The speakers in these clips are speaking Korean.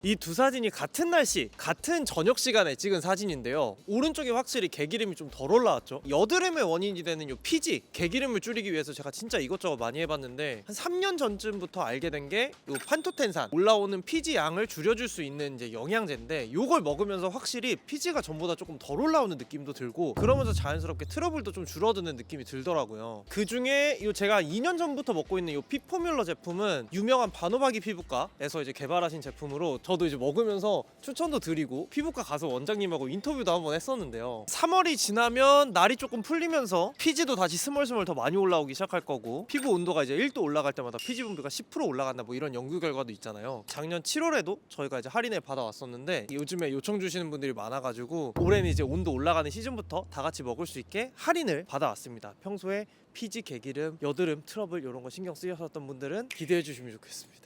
이 두 사진이 같은 날씨, 같은 저녁 시간에 찍은 사진인데요. 오른쪽이 확실히 개기름이 좀 덜 올라왔죠. 여드름의 원인이 되는 요 피지, 개기름을 줄이기 위해서 제가 진짜 이것저것 많이 해봤는데 한 3년 전쯤부터 알게 된 게 요 판토텐산, 올라오는 피지 양을 줄여줄 수 있는 이제 영양제인데 요걸 먹으면서 확실히 피지가 전보다 조금 덜 올라오는 느낌도 들고 그러면서 자연스럽게 트러블도 좀 줄어드는 느낌이 들더라고요. 그 중에 요 제가 2년 전부터 먹고 있는 요 피포뮬러 제품은 유명한 바노바기 피부과에서 이제 개발하신 제품으로 저도 이제 먹으면서 추천도 드리고 피부과 가서 원장님하고 인터뷰도 한번 했었는데요. 3월이 지나면 날이 조금 풀리면서 피지도 다시 스멀스멀 더 많이 올라오기 시작할 거고 피부 온도가 이제 1도 올라갈 때마다 피지 분비가 10% 올라간다 뭐 이런 연구 결과도 있잖아요. 작년 7월에도 저희가 이제 할인을 받아왔었는데 요즘에 요청 주시는 분들이 많아가지고 올해는 이제 온도 올라가는 시즌부터 다 같이 먹을 수 있게 할인을 받아왔습니다. 평소에 피지, 개기름, 여드름, 트러블 이런 거 신경 쓰셨던 분들은 기대해 주시면 좋겠습니다.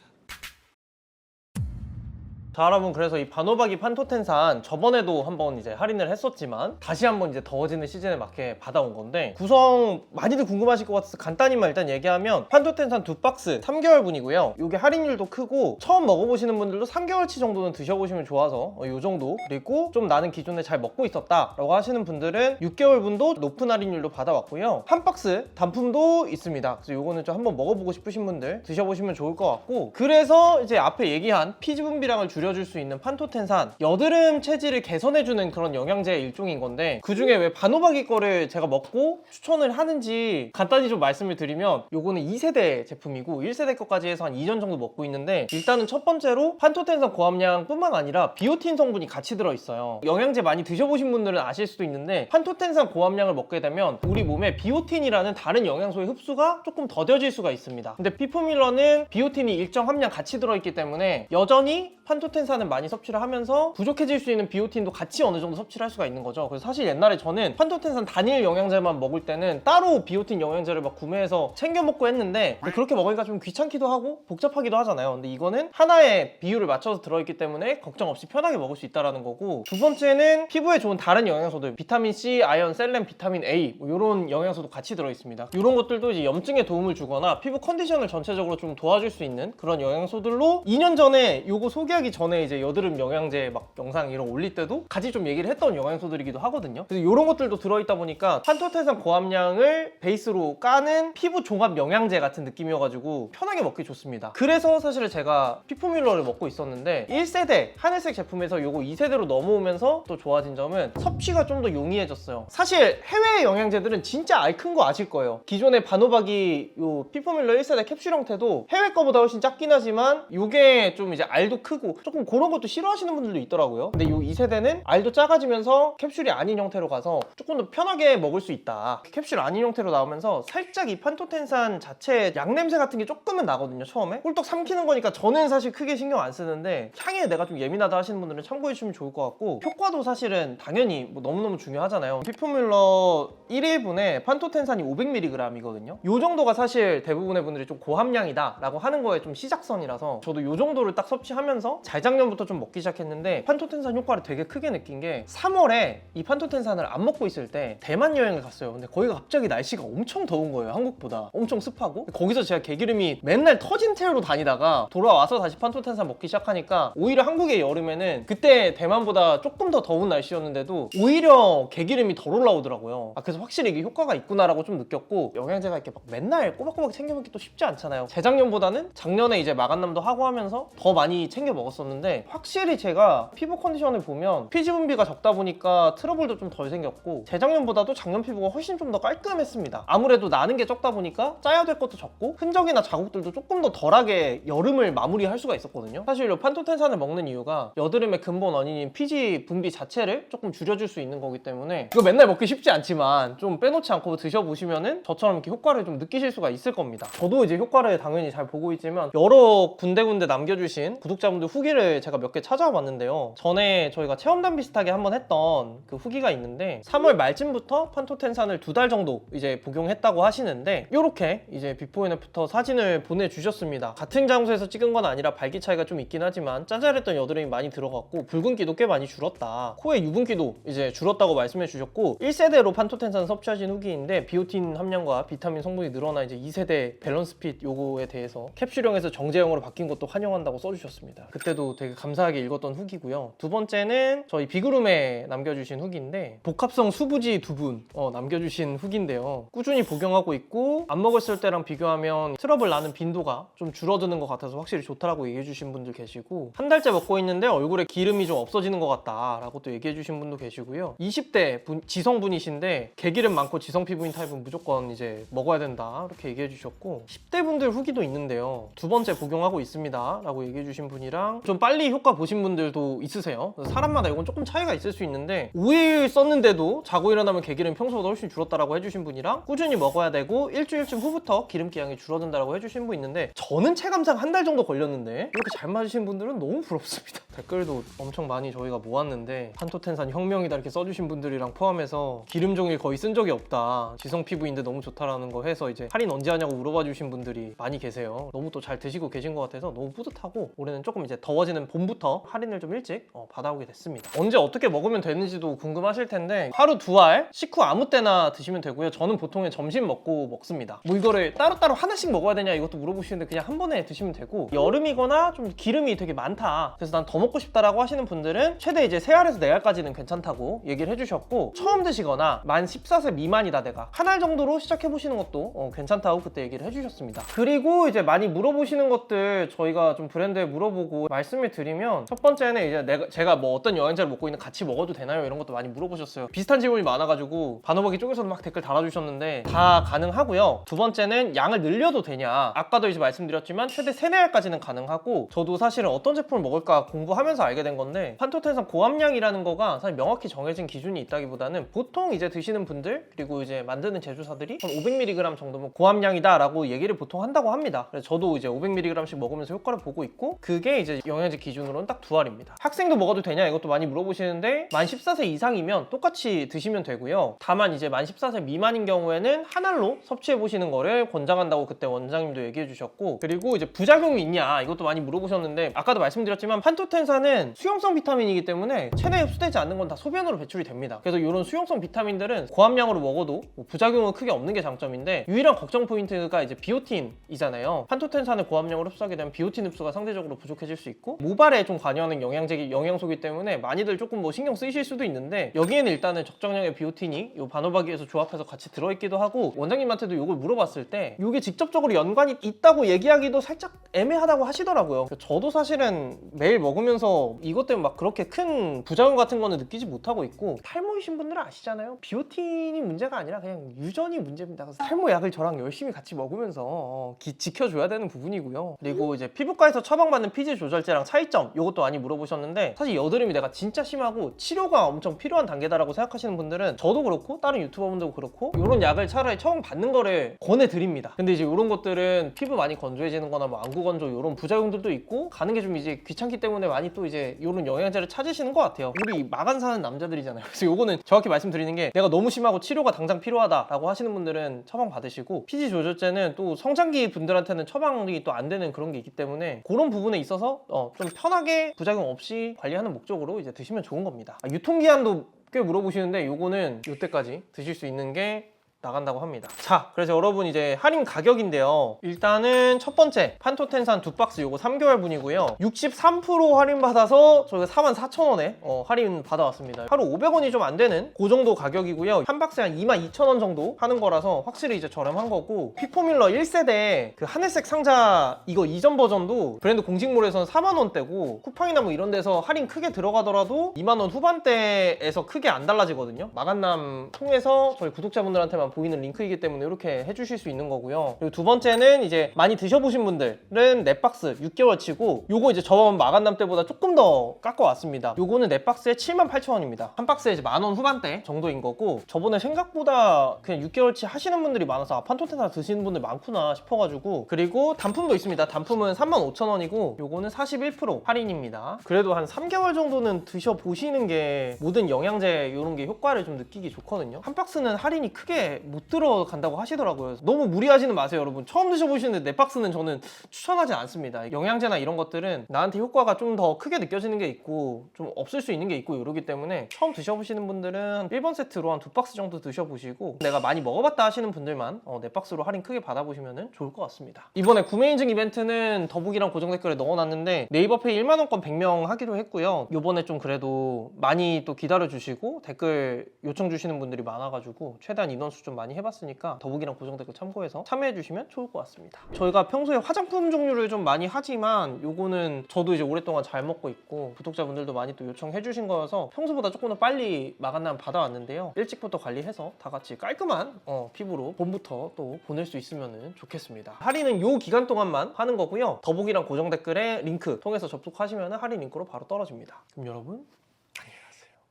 자, 여러분, 그래서 이 바노바기 판토텐산 저번에도 한번 이제 할인을 했었지만 다시 한번 이제 더워지는 시즌에 맞게 받아온 건데 구성 많이들 궁금하실 것 같아서 간단히만 일단 얘기하면 판토텐산 2박스 3개월분이고요. 이게 할인율도 크고 처음 먹어보시는 분들도 3개월치 정도는 드셔보시면 좋아서 이 정도, 그리고 좀 나는 기존에 잘 먹고 있었다 라고 하시는 분들은 6개월분도 높은 할인율로 받아왔고요. 한 박스 단품도 있습니다. 그래서 이거는 좀 한번 먹어보고 싶으신 분들 드셔보시면 좋을 것 같고, 그래서 이제 앞에 얘기한 피지 분비량을 줄여줄 수 있는 판토텐산, 여드름 체질을 개선해주는 그런 영양제의 일종인 건데 그 중에 왜 바노바기 거를 제가 먹고 추천을 하는지 간단히 좀 말씀을 드리면, 요거는 2세대 제품이고 1세대 것까지 해서 한 2년 정도 먹고 있는데, 일단은 첫 번째로 판토텐산 고함량 뿐만 아니라 비오틴 성분이 같이 들어있어요. 영양제 많이 드셔보신 분들은 아실 수도 있는데 판토텐산 고함량을 먹게 되면 우리 몸에 비오틴이라는 다른 영양소의 흡수가 조금 더뎌질 수가 있습니다. 근데 피포뮬러는 비오틴이 일정 함량 같이 들어있기 때문에 여전히 판토텐산을 많이 섭취를 하면서 부족해질 수 있는 비오틴도 같이 어느 정도 섭취를 할 수가 있는 거죠. 그래서 사실 옛날에 저는 판토텐산 단일 영양제만 먹을 때는 따로 비오틴 영양제를 막 구매해서 챙겨 먹고 했는데, 근데 그렇게 먹으니까 좀 귀찮기도 하고 복잡하기도 하잖아요. 근데 이거는 하나의 비율을 맞춰서 들어있기 때문에 걱정 없이 편하게 먹을 수 있다는 거고, 두 번째는 피부에 좋은 다른 영양소들, 비타민C, 아연, 셀렌, 비타민 A 뭐 이런 영양소도 같이 들어있습니다. 이런 것들도 이제 염증에 도움을 주거나 피부 컨디션을 전체적으로 좀 도와줄 수 있는 그런 영양소들로 2년 전에 요거 소개하기 전에 이제 여드름 영양제 막 영상 이런 거 올릴 때도 같이 좀 얘기를 했던 영양소들이기도 하거든요. 그래서 이런 것들도 들어있다 보니까 판토텐산 고함량을 베이스로 까는 피부 종합 영양제 같은 느낌이어가지고 편하게 먹기 좋습니다. 그래서 사실 제가 피포뮬러를 먹고 있었는데 1세대 하늘색 제품에서 요거 2세대로 넘어오면서 또 좋아진 점은 섭취가 좀 더 용이해졌어요. 사실 해외 영양제들은 진짜 알 큰 거 아실 거예요. 기존의 바노바기 요 피포뮬러 1세대 캡슐 형태도 해외 거보다 훨씬 작긴 하지만 요게 좀 이제 알도 크고 조금 그런 것도 싫어하시는 분들도 있더라고요. 근데 요 2세대는 알도 작아지면서 캡슐이 아닌 형태로 가서 조금 더 편하게 먹을 수 있다. 캡슐 아닌 형태로 나오면서 살짝 이 판토텐산 자체 양 냄새 같은 게 조금은 나거든요. 처음에 꿀떡 삼키는 거니까 저는 사실 크게 신경 안 쓰는데 향에 내가 좀 예민하다 하시는 분들은 참고해 주시면 좋을 것 같고, 효과도 사실은 당연히 뭐 너무너무 중요하잖아요. 피포뮬러 1일분에 판토텐산이 500mg이거든요. 요 정도가 사실 대부분의 분들이 좀 고함량이다 라고 하는 거에 좀 시작선이라서 저도 요 정도를 딱 섭취하면서 재작년부터 좀 먹기 시작했는데 판토텐산 효과를 되게 크게 느낀 게, 3월에 이 판토텐산을 안 먹고 있을 때 대만 여행을 갔어요. 근데 거기가 갑자기 날씨가 엄청 더운 거예요. 한국보다 엄청 습하고. 거기서 제가 개기름이 맨날 터진 태우로 다니다가 돌아와서 다시 판토텐산 먹기 시작하니까 오히려 한국의 여름에는 그때 대만보다 조금 더 더운 날씨였는데도 오히려 개기름이 덜 올라오더라고요. 그래서 확실히 이게 효과가 있구나라고 좀 느꼈고, 영양제가 이렇게 막 맨날 꼬박꼬박 챙겨 먹기 또 쉽지 않잖아요. 재작년보다는 작년에 이제 마감남도 하고 하면서 더 많이 챙겨 먹었었는데, 확실히 제가 피부 컨디션을 보면 피지 분비가 적다 보니까 트러블도 좀 덜 생겼고 재작년보다도 작년 피부가 훨씬 좀 더 깔끔했습니다. 아무래도 나는 게 적다 보니까 짜야 될 것도 적고 흔적이나 자국들도 조금 더 덜하게 여름을 마무리할 수가 있었거든요. 사실 이 판토텐산을 먹는 이유가 여드름의 근본 원인인 피지 분비 자체를 조금 줄여줄 수 있는 거기 때문에, 이거 맨날 먹기 쉽지 않지만 좀 빼놓지 않고 드셔보시면은 저처럼 이렇게 효과를 좀 느끼실 수가 있을 겁니다. 저도 이제 효과를 당연히 잘 보고 있지만 여러 군데군데 남겨주신 구독자분들 후기를 제가 몇 개 찾아와 봤는데요. 전에 저희가 체험단 비슷하게 한번 했던 그 후기가 있는데 3월 말쯤부터 판토텐산을 2달 정도 이제 복용했다고 하시는데, 이렇게 이제 비포 앤 애프터 사진을 보내주셨습니다. 같은 장소에서 찍은 건 아니라 밝기 차이가 좀 있긴 하지만 짜잘했던 여드름이 많이 들어갔고 붉은기도 꽤 많이 줄었다, 코의 유분기도 이제 줄었다고 말씀해 주셨고, 1세대로 판토텐산 섭취하신 후기인데 비오틴 함량과 비타민 성분이 늘어나 이제 2세대 밸런스 핏 요거에 대해서 캡슐형에서 정제형으로 바뀐 것도 환영한다고 써주셨습니다. 그 그때도 되게 감사하게 읽었던 후기고요. 두 번째는 저희 비그룸에 남겨주신 후기인데 복합성 수부지 두 분 남겨주신 후기인데요. 꾸준히 복용하고 있고 안 먹었을 때랑 비교하면 트러블 나는 빈도가 좀 줄어드는 것 같아서 확실히 좋다라고 얘기해주신 분들 계시고 한 달째 먹고 있는데 얼굴에 기름이 좀 없어지는 것 같다라고 또 얘기해주신 분도 계시고요. 20대 지성분이신데 개기름 많고 지성 피부인 타입은 무조건 이제 먹어야 된다 이렇게 얘기해주셨고 10대 분들 후기도 있는데요. 두 번째 복용하고 있습니다 라고 얘기해주신 분이랑 좀 빨리 효과 보신 분들도 있으세요. 사람마다 이건 조금 차이가 있을 수 있는데 5일 썼는데도 자고 일어나면 개기름이 평소보다 훨씬 줄었다라고 해주신 분이랑 꾸준히 먹어야 되고 일주일쯤 후부터 기름기 양이 줄어든다라고 해주신 분 있는데 저는 체감상 한 달 정도 걸렸는데 이렇게 잘 맞으신 분들은 너무 부럽습니다. 댓글도 엄청 많이 저희가 모았는데 판토텐산 혁명이다 이렇게 써주신 분들이랑 포함해서 기름 종일 거의 쓴 적이 없다, 지성 피부인데 너무 좋다라는 거 해서 이제 할인 언제 하냐고 물어봐 주신 분들이 많이 계세요. 너무 또 잘 드시고 계신 것 같아서 너무 뿌듯하고 올해는 조금 이제 더워지는 봄부터 할인을 좀 일찍 받아오게 됐습니다. 언제 어떻게 먹으면 되는지도 궁금하실 텐데 하루 두 알 식후 아무 때나 드시면 되고요. 저는 보통 점심 먹고 먹습니다. 뭐 이거를 따로따로 하나씩 먹어야 되냐 이것도 물어보시는데 그냥 한 번에 드시면 되고 여름이거나 좀 기름이 되게 많다 그래서 난 더 먹고 싶다라고 하시는 분들은 최대 이제 3알에서 4알까지는 괜찮다고 얘기를 해주셨고 처음 드시거나 만 14세 미만이다 내가 한 알 정도로 시작해보시는 것도 괜찮다고 그때 얘기를 해주셨습니다. 그리고 이제 많이 물어보시는 것들 저희가 좀 브랜드에 물어보고 말씀을 드리면 첫 번째는 이제 제가 뭐 어떤 영양제를 먹고 있는 같이 먹어도 되나요? 이런 것도 많이 물어보셨어요. 비슷한 질문이 많아가지고 반어먹이 쪽에서도 막 댓글 달아주셨는데 다 가능하고요. 두 번째는 양을 늘려도 되냐, 아까도 이제 말씀드렸지만 최대 3-4알까지는 가능하고 저도 사실은 어떤 제품을 먹을까 공부하면서 알게 된 건데 판토텐산 고함량이라는 거가 사실 명확히 정해진 기준이 있다기보다는 보통 이제 드시는 분들 그리고 이제 만드는 제조사들이 한 500mg 정도면 고함량이다 라고 얘기를 보통 한다고 합니다. 그래서 저도 이제 500mg씩 먹으면서 효과를 보고 있고 그게 이제 영양제 기준으로는 딱 2알입니다. 학생도 먹어도 되냐 이것도 많이 물어보시는데 만 14세 이상이면 똑같이 드시면 되고요. 다만 이제 만 14세 미만인 경우에는 한 알로 섭취해 보시는 거를 권장한다고 그때 원장님도 얘기해 주셨고 그리고 이제 부작용이 있냐 이것도 많이 물어보셨는데 아까도 말씀드렸지만 판토텐산은 수용성 비타민이기 때문에 체내에 흡수되지 않는 건 다 소변으로 배출이 됩니다. 그래서 이런 수용성 비타민들은 고함량으로 먹어도 뭐 부작용은 크게 없는 게 장점인데 유일한 걱정 포인트가 이제 비오틴이잖아요. 판토텐산을 고함량으로 흡수하게 되면 비오틴 흡수가 상대적으로 부족해질 수 있고 모발에 좀 관여하는 영양소이기 때문에 많이들 조금 뭐 신경 쓰이실 수도 있는데 여기에는 일단은 적정량의 비오틴이 이 반호박이에서 조합해서 같이 들어있기도 하고 원장님한테도 이걸 물어봤을 때 이게 직접적으로 연관이 있다고 얘기하기도 살짝 애매하다고 하시더라고요. 저도 사실은 매일 먹으면서 이것 때문에 막 그렇게 큰 부작용 같은 거는 느끼지 못하고 있고 탈모이신 분들은 아시잖아요. 비오틴이 문제가 아니라 그냥 유전이 문제입니다. 그래서 탈모 약을 저랑 열심히 같이 먹으면서 지켜줘야 되는 부분이고요. 그리고 이제 피부과에서 처방받는 피지 조절제랑 차이점 이것도 많이 물어보셨는데 사실 여드름이 내가 진짜 심하고 치료가 엄청 필요한 단계다라고 생각하시는 분들은 저도 그렇고 다른 유튜버분들도 그렇고 이런 약을 차라리 처방받는 거를 권해드립니다. 근데 이제 이런 것들은 피부 많이 건조해지는 거나 뭐 안구 건조 이런 부작용들도 있고 가는 게 좀 이제 귀찮기 때문에 많이 또 이제 이런 영양제를 찾으시는 것 같아요. 우리 마간 사는 남자들이잖아요. 그래서 요거는 정확히 말씀드리는 게 내가 너무 심하고 치료가 당장 필요하다라고 하시는 분들은 처방 받으시고 피지 조절제는 또 성장기 분들한테는 처방이 또 안 되는 그런 게 있기 때문에 그런 부분에 있어서 좀 편하게 부작용 없이 관리하는 목적으로 이제 드시면 좋은 겁니다. 유통기한도 꽤 물어보시는데 요거는 이때까지 드실 수 있는 게 나간다고 합니다. 자, 그래서 여러분 이제 할인 가격인데요. 일단은 첫 번째 판토텐산 2박스 요거 3개월 분이고요. 63% 할인 받아서 저희가 44,000원에 할인 받아왔습니다. 하루 500원이 좀 안 되는 그 정도 가격이고요. 한 박스에 한 22,000원 정도 하는 거라서 확실히 이제 저렴한 거고 피포뮬러 1세대 그 하늘색 상자 이거 이전 버전도 브랜드 공식몰에서는 4만원대고 쿠팡이나 뭐 이런 데서 할인 크게 들어가더라도 2만원 후반대에서 크게 안 달라지거든요. 마감남 통해서 저희 구독자분들한테만 보이는 링크이기 때문에 이렇게 해주실 수 있는 거고요. 그리고 두 번째는 이제 많이 드셔보신 분들은 넷박스 6개월치고 요거 이제 저번 마감남 때보다 조금 더 깎아왔습니다. 요거는 넷박스에 78,000원입니다. 한 박스에 이제 만원 후반대 정도인 거고 저번에 생각보다 그냥 6개월치 하시는 분들이 많아서 판토텐산 드시는 분들 많구나 싶어가지고 그리고 단품도 있습니다. 단품은 35,000원이고 요거는 41% 할인입니다. 그래도 한 3개월 정도는 드셔보시는 게 모든 영양제 이런 게 효과를 좀 느끼기 좋거든요. 한 박스는 할인이 크게 못 들어간다고 하시더라고요. 너무 무리하지는 마세요, 여러분. 처음 드셔보시는데 넷박스는 저는 추천하지 않습니다. 영양제나 이런 것들은 나한테 효과가 좀 더 크게 느껴지는 게 있고 좀 없을 수 있는 게 있고 이러기 때문에 처음 드셔보시는 분들은 1번 세트로 한 2박스 정도 드셔보시고 내가 많이 먹어봤다 하시는 분들만 넷박스로 할인 크게 받아보시면 좋을 것 같습니다. 이번에 구매 인증 이벤트는 더보기랑 고정 댓글에 넣어놨는데 네이버페이 1만원권 100명 하기로 했고요. 요번에 좀 그래도 많이 또 기다려주시고 댓글 요청 주시는 분들이 많아가지고 최대한 인원수 좀 많이 해봤으니까 더보기랑 고정 댓글 참고해서 참여해주시면 좋을 것 같습니다. 저희가 평소에 화장품 종류를 좀 많이 하지만 요거는 저도 이제 오랫동안 잘 먹고 있고 구독자분들도 많이 또 요청해주신 거여서 평소보다 조금 더 빨리 마감난 받아왔는데요. 일찍부터 관리해서 다 같이 깔끔한 피부로 봄부터 또 보낼 수 있으면 좋겠습니다. 할인은 요 기간 동안만 하는 거고요. 더보기랑 고정 댓글에 링크 통해서 접속하시면 할인 링크로 바로 떨어집니다. 그럼 여러분